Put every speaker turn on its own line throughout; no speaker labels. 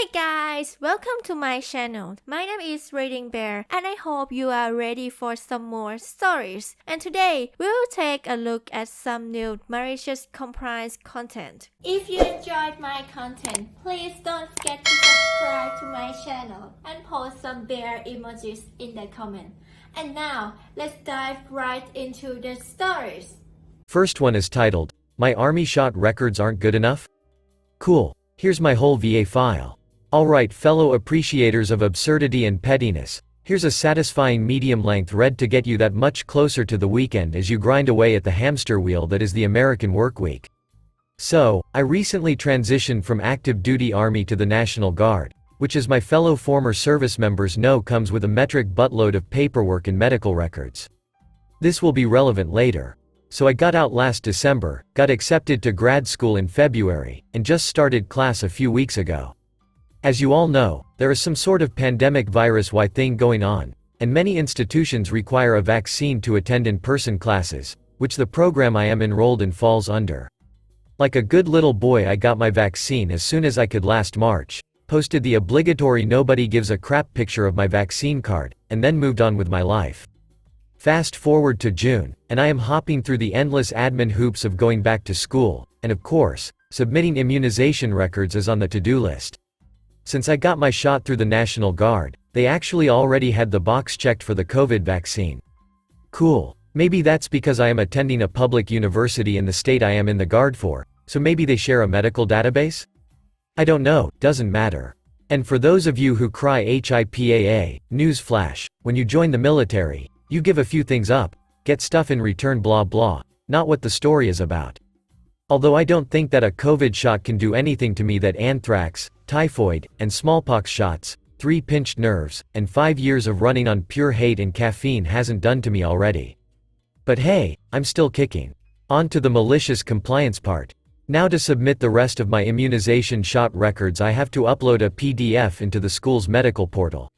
Hey guys, welcome to my channel. My name is ReadingBear and I hope you are ready for some more stories. And today, we'll take a look at some new malicious compliance content. If you enjoyed my content, please don't forget to subscribe to my channel and post some bear emojis in the comment. And now, let's dive right into the stories.
First one is titled, My Army Shot Records Aren't Good Enough? Cool. Here's my whole VA file. Alright fellow appreciators of absurdity and pettiness, here's a satisfying medium-length read to get you that much closer to the weekend as you grind away at the hamster wheel that is the American workweek. So, I recently transitioned from active duty Army to the National Guard, which as my fellow former service members know comes with a metric buttload of paperwork and medical records. This will be relevant later. So I got out last December, got accepted to grad school in February, and just started class a few weeks ago. As you all know, there is some sort of pandemic virus-y thing going on, and many institutions require a vaccine to attend in-person classes, which the program I am enrolled in falls under. Like a good little boy, I got my vaccine as soon as I could last March, posted the obligatory nobody gives a crap picture of my vaccine card, and then moved on with my life. Fast forward to June, and I am hopping through the endless admin hoops of going back to school, and of course, submitting immunization records is on the to-do list. Since I got my shot through the National Guard, they actually already had the box checked for the COVID vaccine. Cool. Maybe that's because I am attending a public university in the state I am in the Guard for, so maybe they share a medical database? I don't know, doesn't matter. And for those of you who cry HIPAA, newsflash, when you join the military, you give a few things up, get stuff in return blah blah, not what the story is about. Although I don't think that a COVID shot can do anything to me that anthrax, typhoid, and smallpox shots, 3 pinched nerves, and 5 years of running on pure hate and caffeine hasn't done to me already. But hey, I'm still kicking. On to the malicious compliance part. Now to submit the rest of my immunization shot records I have to upload a PDF into the school's medical portal.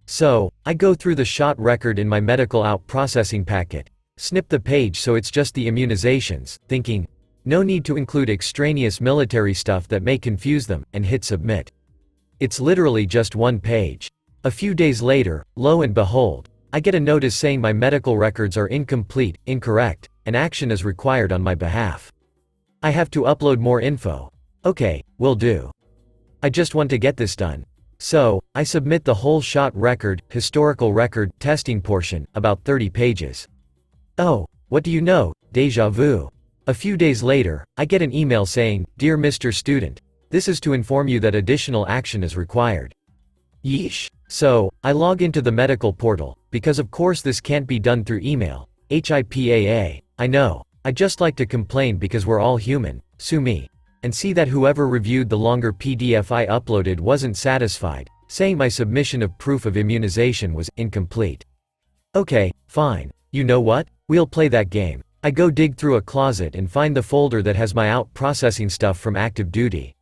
So, I go through the shot record in my medical out processing packet, snip the page so it's just the immunizations, thinking, no need to include extraneous military stuff that may confuse them, and hit submit. It's literally just one page. A few days later, lo and behold, I get a notice saying my medical records are incomplete, incorrect, and action is required on my behalf. I have to upload more info. Okay, will do. I just want to get this done. So, I submit the whole shot record, historical record, testing portion, about 30 pages. Oh, what do you know, déjà vu. A few days later, I get an email saying, Dear Mr. Student, this is to inform you that additional action is required. Yeesh. So, I log into the medical portal, because of course this can't be done through email. HIPAA, I know. I just like to complain because we're all human, sue me. And see that whoever reviewed the longer PDF I uploaded wasn't satisfied, saying my submission of proof of immunization was incomplete. Okay, fine. You know what? We'll play that game. I go dig through a closet and find the folder that has my out processing stuff from active duty.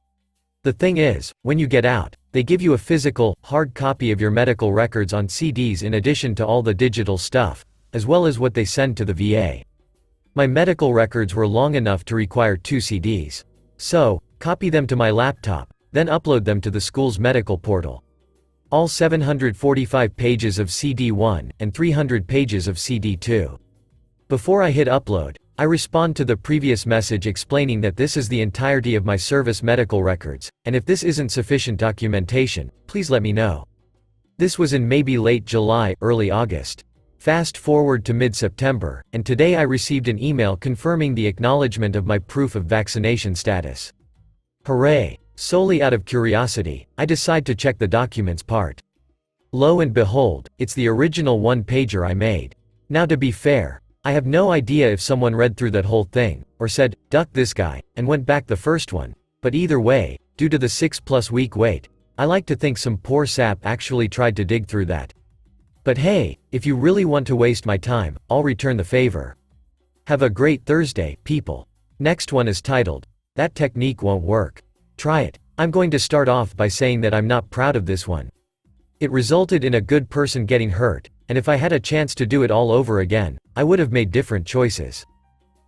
The thing is, when you get out, they give you a physical, hard copy of your medical records on CDs in addition to all the digital stuff, as well as what they send to the VA. My medical records were long enough to require 2 CDs. So, copy them to my laptop, then upload them to the school's medical portal. All 745 pages of CD1 and 300 pages of CD2. Before I hit upload, I respond to the previous message explaining that this is the entirety of my service medical records, and if this isn't sufficient documentation, please let me know. This was in maybe late July, early August. Fast forward to mid-September, and today I received an email confirming the acknowledgement of my proof of vaccination status. Hooray! Solely out of curiosity, I decide to check the documents part. Lo and behold, it's the original one-pager I made. Now to be fair, I have no idea if someone read through that whole thing, or said, duck this guy, and went back the first one, but either way, due to the 6+ week wait, I like to think some poor sap actually tried to dig through that. But hey, if you really want to waste my time, I'll return the favor. Have a great Thursday, people. Next one is titled, That Technique Won't Work. Try it. I'm going to start off by saying that I'm not proud of this one. It resulted in a good person getting hurt, and if I had a chance to do it all over again, I would have made different choices.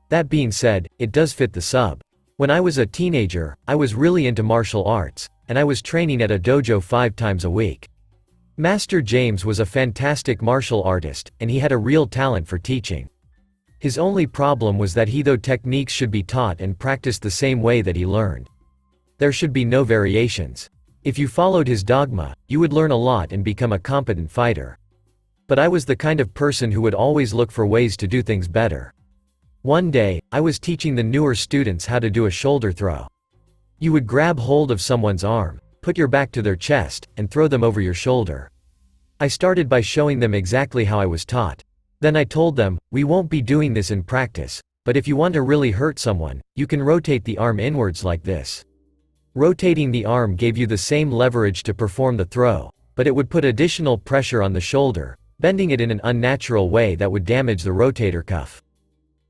That being said, it does fit the sub. When I was a teenager, I was really into martial arts, and I was training at a dojo 5 times a week. Master James was a fantastic martial artist, and he had a real talent for teaching. His only problem was that though techniques should be taught and practiced the same way that he learned. There should be no variations. If you followed his dogma, you would learn a lot and become a competent fighter. But I was the kind of person who would always look for ways to do things better. One day, I was teaching the newer students how to do a shoulder throw. You would grab hold of someone's arm, put your back to their chest, and throw them over your shoulder. I started by showing them exactly how I was taught. Then I told them, we won't be doing this in practice, but if you want to really hurt someone, you can rotate the arm inwards like this. Rotating the arm gave you the same leverage to perform the throw, but it would put additional pressure on the shoulder, bending it in an unnatural way that would damage the rotator cuff.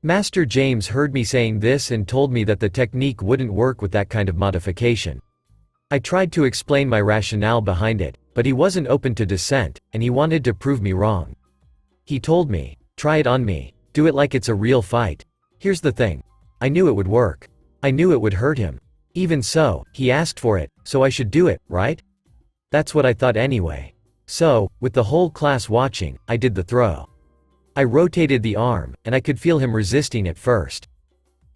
Master James heard me saying this and told me that the technique wouldn't work with that kind of modification. I tried to explain my rationale behind it, but he wasn't open to dissent, and he wanted to prove me wrong. He told me, try it on me, do it like it's a real fight. Here's the thing. I knew it would work. I knew it would hurt him. Even so, he asked for it, so I should do it, right? That's what I thought anyway. So, with the whole class watching, I did the throw. I rotated the arm, and I could feel him resisting at first.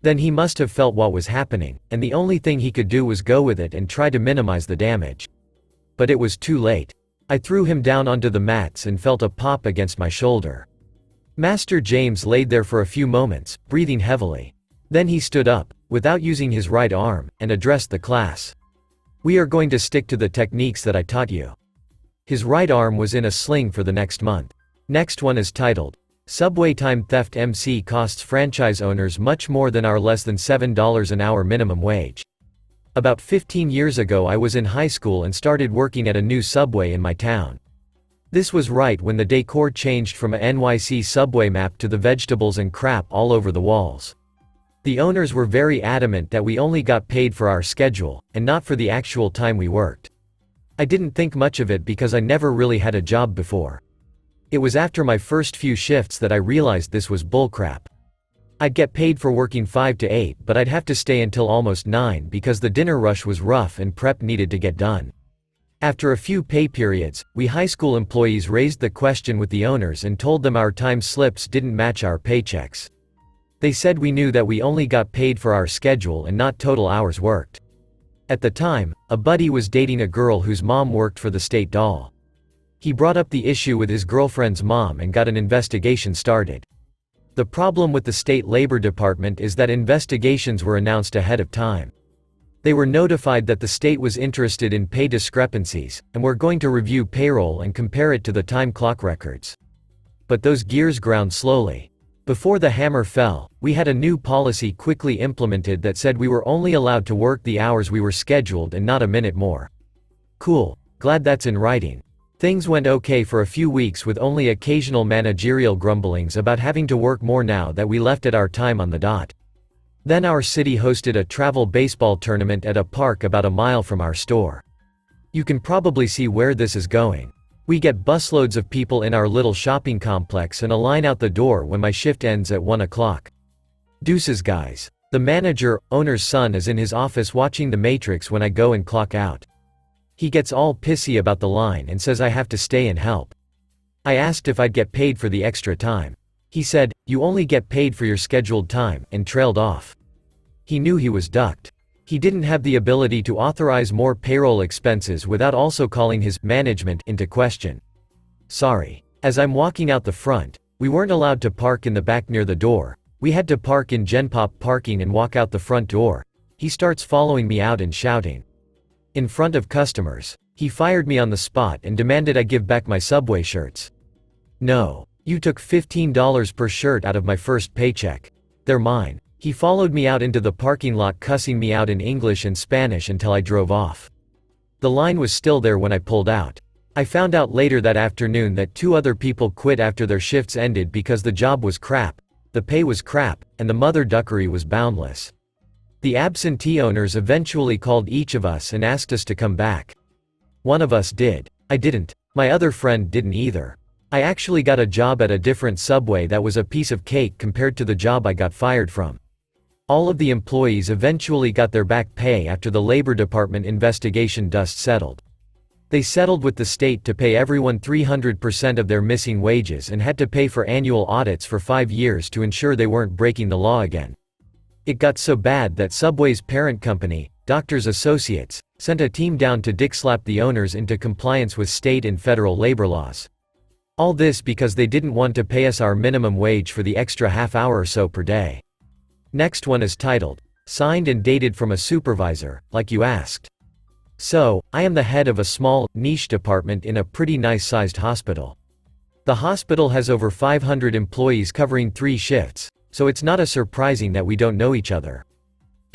Then he must have felt what was happening, and the only thing he could do was go with it and try to minimize the damage. But it was too late. I threw him down onto the mats and felt a pop against my shoulder. Master James laid there for a few moments, breathing heavily. Then he stood up, without using his right arm, and addressed the class. We are going to stick to the techniques that I taught you. His right arm was in a sling for the next month. Next one is titled, Subway Time Theft MC Costs Franchise Owners Much More Than Our Less Than $7 an Hour Minimum Wage. About 15 years ago I was in high school and started working at a new Subway in my town. This was right when the decor changed from a NYC Subway map to the vegetables and crap all over the walls. The owners were very adamant that we only got paid for our schedule, and not for the actual time we worked. I didn't think much of it because I never really had a job before. It was after my first few shifts that I realized this was bullcrap. I'd get paid for working 5 to 8, but I'd have to stay until almost 9 because the dinner rush was rough and prep needed to get done. After a few pay periods, we high school employees raised the question with the owners and told them our time slips didn't match our paychecks. They said we knew that we only got paid for our schedule and not total hours worked. At the time, a buddy was dating a girl whose mom worked for the state doll. He brought up the issue with his girlfriend's mom and got an investigation started. The problem with the state labor department is that investigations were announced ahead of time. They were notified that the state was interested in pay discrepancies, and were going to review payroll and compare it to the time clock records. But those gears ground slowly. Before the hammer fell, we had a new policy quickly implemented that said we were only allowed to work the hours we were scheduled and not a minute more. Cool, glad that's in writing. Things went okay for a few weeks with only occasional managerial grumblings about having to work more now that we left at our time on the dot. Then our city hosted a travel baseball tournament at a park about a mile from our store. You can probably see where this is going. We get busloads of people in our little shopping complex and a line out the door when my shift ends at 1 o'clock. Deuces guys. The manager, owner's son is in his office watching The Matrix when I go and clock out. He gets all pissy about the line and says I have to stay and help. I asked if I'd get paid for the extra time. He said, "You only get paid for your scheduled time," and trailed off. He knew he was ducked. He didn't have the ability to authorize more payroll expenses without also calling his management into question. Sorry. As I'm walking out the front, we weren't allowed to park in the back near the door. We had to park in Genpop parking and walk out the front door. He starts following me out and shouting. In front of customers, he fired me on the spot and demanded I give back my Subway shirts. No. You took $15 per shirt out of my first paycheck. They're mine. He followed me out into the parking lot cussing me out in English and Spanish until I drove off. The line was still there when I pulled out. I found out later that afternoon that 2 other people quit after their shifts ended because the job was crap, the pay was crap, and the mother duckery was boundless. The absentee owners eventually called each of us and asked us to come back. One of us did. I didn't. My other friend didn't either. I actually got a job at a different Subway that was a piece of cake compared to the job I got fired from. All of the employees eventually got their back pay after the Labor Department investigation dust settled. They settled with the state to pay everyone 300% of their missing wages and had to pay for annual audits for 5 years to ensure they weren't breaking the law again. It got so bad that Subway's parent company, Doctors Associates, sent a team down to dick-slap the owners into compliance with state and federal labor laws. All this because they didn't want to pay us our minimum wage for the extra half hour or so per day. Next one is titled, Signed and Dated from a Supervisor, Like You Asked. So, I am the head of a small, niche department in a pretty nice-sized hospital. The hospital has over 500 employees covering 3 shifts, so it's not surprising that we don't know each other.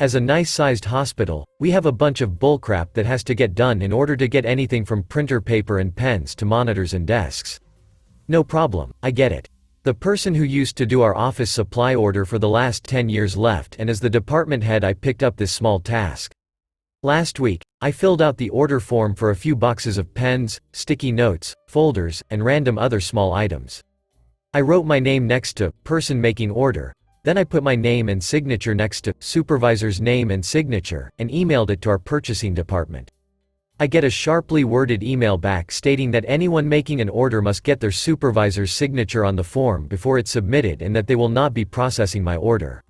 As a nice-sized hospital, we have a bunch of bullcrap that has to get done in order to get anything from printer paper and pens to monitors and desks. No problem, I get it. The person who used to do our office supply order for the last 10 years left, and as the department head I picked up this small task. Last week, I filled out the order form for a few boxes of pens, sticky notes, folders, and random other small items. I wrote my name next to person making order, then I put my name and signature next to supervisor's name and signature, and emailed it to our purchasing department. I get a sharply worded email back stating that anyone making an order must get their supervisor's signature on the form before it's submitted and that they will not be processing my order.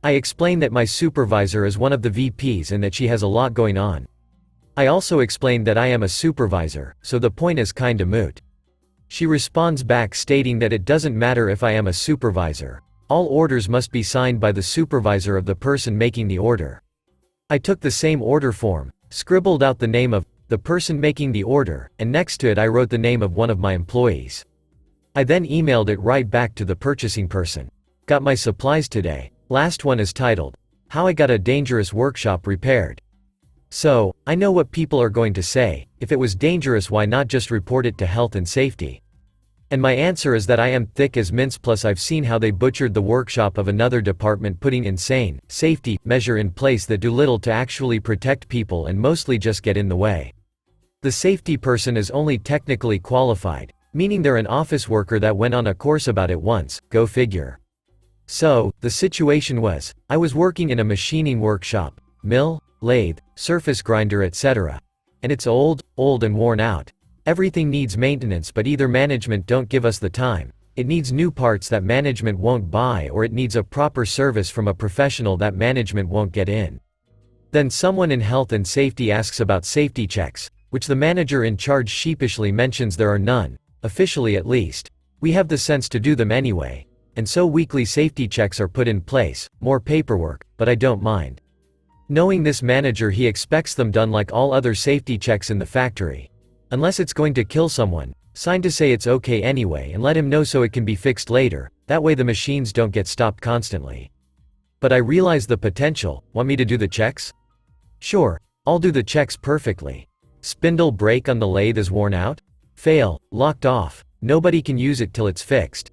I explain that my supervisor is one of the VPs and that she has a lot going on. I also explained that I am a supervisor, so the point is kinda moot. She responds back stating that it doesn't matter if I am a supervisor. All orders must be signed by the supervisor of the person making the order. I took the same order form, scribbled out the name of the person making the order, and next to it I wrote the name of one of my employees. I then emailed it right back to the purchasing person. Got my supplies today. Last one is titled, How I Got a Dangerous Workshop Repaired. So, I know what people are going to say, if it was dangerous why not just report it to health and safety? And my answer is that I am thick as mince, plus I've seen how they butchered the workshop of another department putting insane, safety, measure in place that do little to actually protect people and mostly just get in the way. The safety person is only technically qualified, meaning they're an office worker that went on a course about it once, go figure. So, the situation was, I was working in a machining workshop, mill, lathe, surface grinder etc. And it's old and worn out. Everything needs maintenance but either management don't give us the time, it needs new parts that management won't buy, or it needs a proper service from a professional that management won't get in. Then someone in health and safety asks about safety checks, which the manager in charge sheepishly mentions there are none, officially at least. We have the sense to do them anyway. And so weekly safety checks are put in place, more paperwork, but I don't mind. Knowing this manager, he expects them done like all other safety checks in the factory. Unless it's going to kill someone, sign to say it's okay anyway and let him know so it can be fixed later, that way the machines don't get stopped constantly. But I realize the potential. Want me to do the checks? Sure, I'll do the checks perfectly. Spindle break on the lathe is worn out? Fail, locked off, nobody can use it till it's fixed.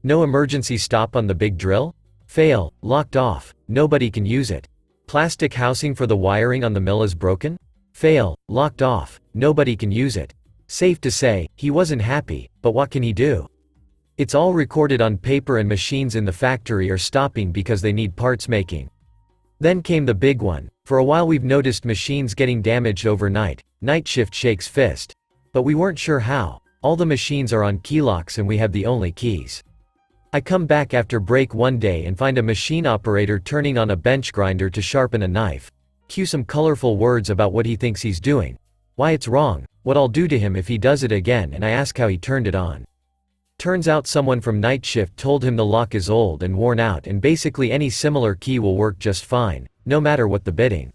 No emergency stop on the big drill? Fail, locked off, nobody can use it. Plastic housing for the wiring on the mill is broken? Fail, locked off, nobody can use it. Safe to say, he wasn't happy, but what can he do? It's all recorded on paper and machines in the factory are stopping because they need parts making. Then came the big one. For a while we've noticed machines getting damaged overnight. Night shift shakes fist. But we weren't sure how. All the machines are on key locks and we have the only keys. I come back after break one day and find a machine operator turning on a bench grinder to sharpen a knife. Cue some colorful words about what he thinks he's doing. Why it's wrong, what I'll do to him if he does it again, and I ask how he turned it on. Turns out someone from night shift told him the lock is old and worn out and basically any similar key will work just fine, no matter what the bidding.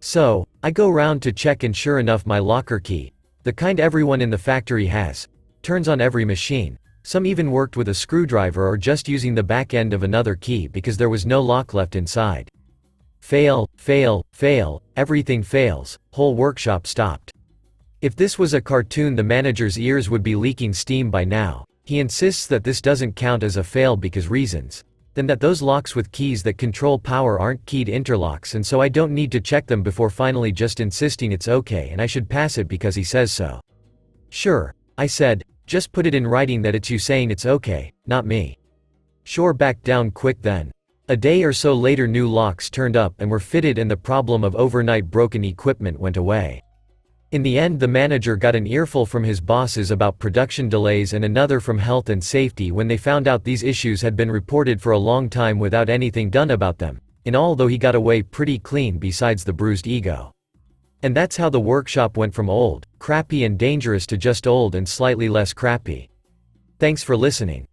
So, I go round to check and sure enough my locker key, the kind everyone in the factory has, turns on every machine. Some even worked with a screwdriver or just using the back end of another key because there was no lock left inside. Fail, fail, fail, everything fails, whole workshop stopped. If this was a cartoon the manager's ears would be leaking steam by now. He insists that this doesn't count as a fail because reasons. Then that those locks with keys that control power aren't keyed interlocks and so I don't need to check them before finally just insisting it's okay and I should pass it because he says so. Sure, I said, just put it in writing that it's you saying it's okay, not me. Sure, back down quick then. A day or so later new locks turned up and were fitted and the problem of overnight broken equipment went away. In the end the manager got an earful from his bosses about production delays and another from health and safety when they found out these issues had been reported for a long time without anything done about them. In all though he got away pretty clean besides the bruised ego. And that's how the workshop went from old, crappy and dangerous to just old and slightly less crappy. Thanks for listening.